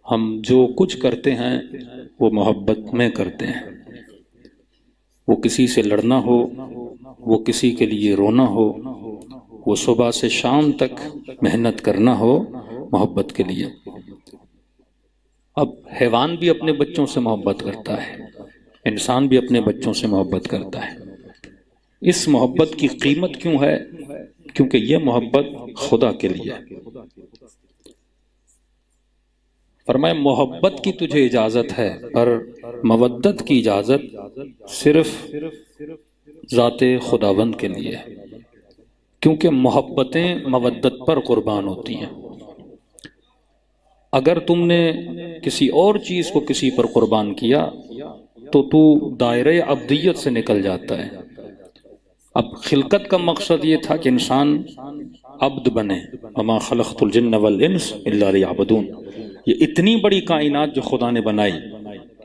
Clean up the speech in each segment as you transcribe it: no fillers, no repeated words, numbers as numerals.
ہم جو کچھ کرتے ہیں وہ محبت میں کرتے ہیں. وہ کسی سے لڑنا ہو، وہ کسی کے لیے رونا ہو، وہ صبح سے شام تک محنت کرنا ہو محبت کے لیے. اب حیوان بھی اپنے بچوں سے محبت کرتا ہے، انسان بھی اپنے بچوں سے محبت کرتا ہے. اس محبت کی قیمت کیوں ہے؟ کیونکہ یہ محبت خدا کے لیے ہے. فرمایا محبت کی تجھے اجازت ہے پر مودت کی اجازت صرف ذات خداوند کے لیے ہے، کیونکہ محبتیں مودت پر قربان ہوتی ہیں. اگر تم نے کسی اور چیز کو کسی پر قربان کیا تو دائرۂ عبدیت سے نکل جاتا ہے. اب خلقت کا مقصد یہ تھا کہ انسان عبد بنے. وما خلقت الجن والانس الا لیعبدون. یہ اتنی بڑی کائنات جو خدا نے بنائی،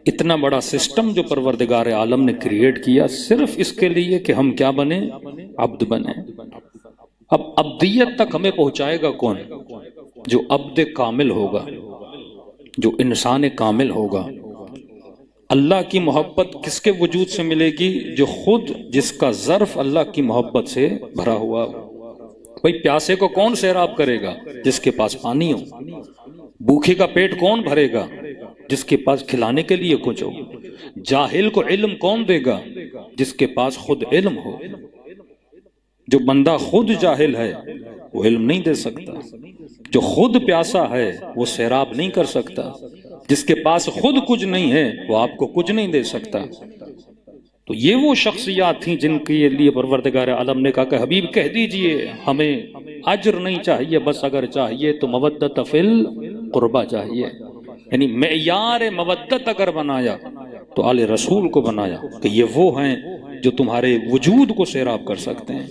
اتنا بڑا سسٹم جو پروردگار عالم نے کریٹ کیا، صرف اس کے لیے کہ ہم کیا بنیں؟ عبد بنیں. اب عبدیت تک ہمیں پہنچائے گا کون؟ جو عبد کامل ہوگا، جو انسان کامل ہوگا. اللہ کی محبت کس کے وجود سے ملے گی؟ جو خود جس کا ظرف اللہ کی محبت سے بھرا ہوا. بھئی پیاسے کو کون سیراب کرے گا؟ جس کے پاس پانی ہو. بھوکے کا پیٹ کون بھرے گا؟ جس کے پاس کھلانے کے لیے کچھ ہو. جاہل کو علم کون دے گا؟ جس کے پاس خود علم ہو. جو بندہ خود جاہل ہے وہ علم نہیں دے سکتا. جو خود پیاسا ہے وہ سیراب نہیں کر سکتا. جس کے پاس خود کچھ نہیں ہے وہ آپ کو کچھ نہیں دے سکتا. تو یہ وہ شخصیات تھیں جن کے لیے پروردگار عالم نے کہا کہ حبیب کہہ دیجئے ہمیں اجر نہیں چاہیے، بس اگر چاہیے تو مودت فی القربہ چاہیے. یعنی معیار مودت اگر بنایا تو آل رسول کو بنایا کہ یہ وہ ہیں جو تمہارے وجود کو سیراب کر سکتے ہیں.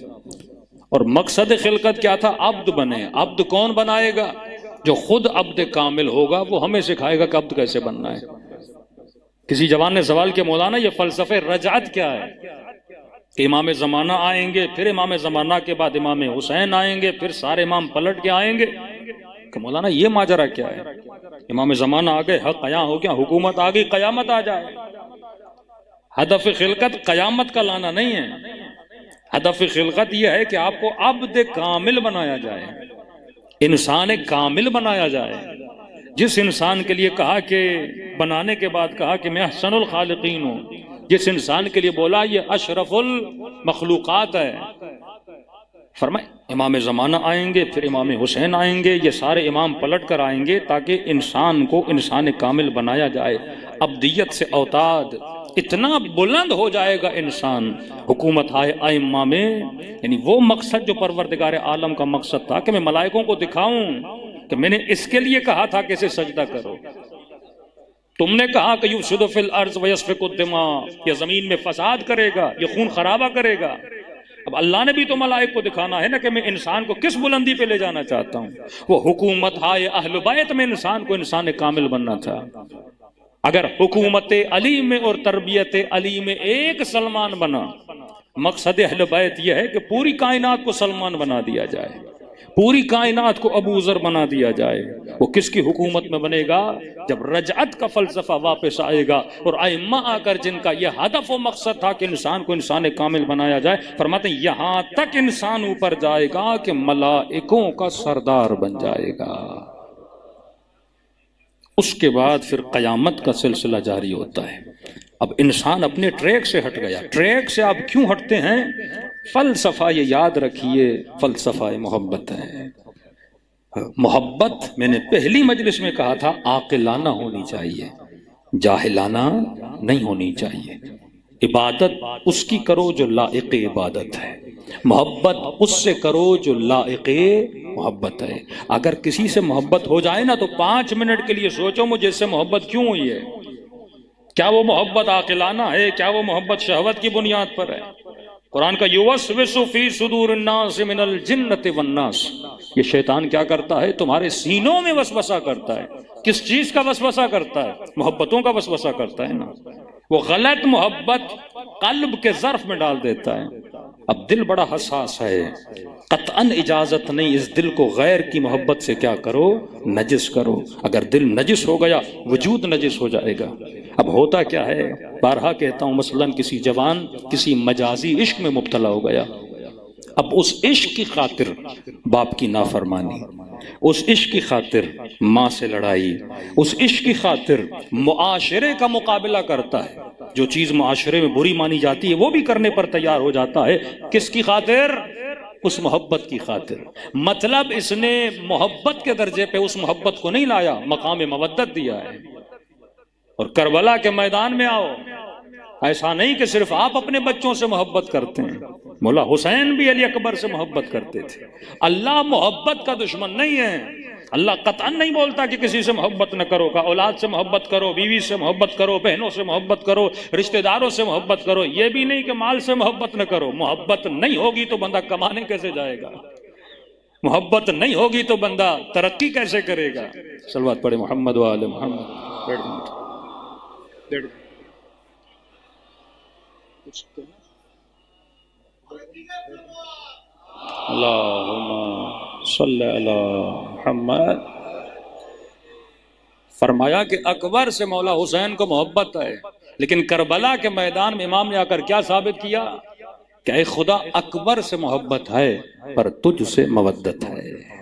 اور مقصد خلقت کیا تھا؟ عبد بنے. عبد کون بنائے گا؟ جو خود عبد کامل ہوگا، وہ ہمیں سکھائے گا کہ عبد کیسے بننا ہے. کسی جوان نے سوال کیا مولانا یہ فلسفہ رجعت کیا ہے؟ کہ امام زمانہ آئیں گے، پھر امام زمانہ کے بعد امام حسین آئیں گے، پھر سارے امام پلٹ کے آئیں گے. کہ مولانا یہ ماجرا کیا ہے؟ امام زمانہ آ گئے، حق قیام ہو گیا، حکومت آ گئی، قیامت آ جائے. ہدف خلقت قیامت کا لانا نہیں ہے. ہدف خلقت یہ ہے کہ آپ کو عبد کامل بنایا جائے، انسان کامل بنایا جائے. جس انسان کے لیے کہا کہ بنانے کے بعد کہا کہ میں احسن الخالقین ہوں، جس انسان کے لیے بولا یہ اشرف المخلوقات ہے. فرمائے امام زمانہ آئیں گے، پھر امام حسین آئیں گے، یہ سارے امام پلٹ کر آئیں گے تاکہ انسان کو انسان کامل بنایا جائے. عبدیت سے اوتاد اتنا بلند ہو جائے گا انسان. حکومت آئے ائمہ میں، یعنی وہ مقصد جو پروردگار عالم کا مقصد تھا کہ میں ملائکوں کو دکھاؤں کہ میں نے اس کے لیے کہا تھا کہ اسے سجدہ کرو. تم نے کہا کہ یفسد فی الارض ویسفک الدماء، یہ زمین میں فساد کرے گا، یہ خون خرابہ کرے گا. اب اللہ نے بھی تو ملائک کو دکھانا ہے نا کہ میں انسان کو کس بلندی پہ لے جانا چاہتا ہوں. وہ حکومت آئے اہل بیت میں انسان کو انسان کامل بننا تھا. اگر حکومت علی میں اور تربیت علی میں ایک سلمان بنا، مقصد اہل بیت یہ ہے کہ پوری کائنات کو سلمان بنا دیا جائے، پوری کائنات کو ابو ذر بنا دیا جائے. وہ کس کی حکومت میں بنے گا؟ جب رجعت کا فلسفہ واپس آئے گا اور ائمہ آ کر جن کا یہ ہدف و مقصد تھا کہ انسان کو انسان کامل بنایا جائے. فرماتے ہیں یہاں تک انسان اوپر جائے گا کہ ملائکوں کا سردار بن جائے گا. اس کے بعد پھر قیامت کا سلسلہ جاری ہوتا ہے. اب انسان اپنے ٹریک سے ہٹ گیا. ٹریک سے آپ کیوں ہٹتے ہیں؟ فلسفہ یہ یاد رکھیے، فلسفہ محبت ہے. محبت میں نے پہلی مجلس میں کہا تھا عاقلانہ ہونی چاہیے، جاہلانہ نہیں ہونی چاہیے. عبادت اس کی کرو جو لائق عبادت ہے، محبت اس سے کرو جو لائق محبت ہے. اگر کسی سے محبت ہو جائے نا تو 5 منٹ کے لیے سوچو مجھے اس سے محبت کیوں ہوئی ہے. کیا وہ محبت عاقلانہ ہے؟ کیا وہ محبت شہوت کی بنیاد پر ہے؟ قرآن کا یوسوس فی صدور الناس من الجنۃ والناس، یہ شیطان کیا کرتا ہے؟ تمہارے سینوں میں وسوسہ کرتا ہے. کس چیز کا وسوسہ کرتا ہے؟ محبتوں کا وسوسہ کرتا ہے نا. وہ غلط محبت قلب کے ظرف میں ڈال دیتا ہے. اب دل بڑا حساس ہے، قطعاً اجازت نہیں اس دل کو غیر کی محبت سے کیا کرو، نجس کرو۔ اگر دل نجس ہو گیا وجود نجس ہو جائے گا۔ اب ہوتا کیا ہے، بارہا کہتا ہوں، مثلاً کسی جوان کسی مجازی عشق میں مبتلا ہو گیا، اب اس عشق کی خاطر باپ کی نافرمانی، اس عشق کی خاطر ماں سے لڑائی، اس عشق کی خاطر معاشرے کا مقابلہ کرتا ہے، جو چیز معاشرے میں بری مانی جاتی ہے وہ بھی کرنے پر تیار ہو جاتا ہے۔ کس کی خاطر؟ اس محبت کی خاطر۔ مطلب اس نے محبت کے درجے پہ اس محبت کو نہیں لایا، مقام مودت دیا ہے۔ اور کربلا کے میدان میں آؤ، ایسا نہیں کہ صرف آپ اپنے بچوں سے محبت کرتے ہیں، مولا حسین بھی علی اکبر سے محبت کرتے تھے۔ اللہ محبت کا دشمن نہیں ہے، اللہ قطعاً نہیں بولتا کہ کسی سے محبت نہ کرو، کہ اولاد سے محبت کرو، بیوی سے محبت کرو، بہنوں سے محبت کرو، رشتہ داروں سے محبت کرو، یہ بھی نہیں کہ مال سے محبت نہ کرو۔ محبت نہیں ہوگی تو بندہ کمانے کیسے جائے گا؟ محبت نہیں ہوگی تو بندہ ترقی کیسے کرے گا؟ صلوات پڑھے محمد و آل محمد۔ اللہم صلی علی محمد۔ فرمایا کہ اکبر سے مولا حسین کو محبت ہے، لیکن کربلا کے میدان میں امام نے آ کر کیا ثابت کیا کہ اے خدا اکبر سے محبت ہے پر تجھ سے مودت ہے۔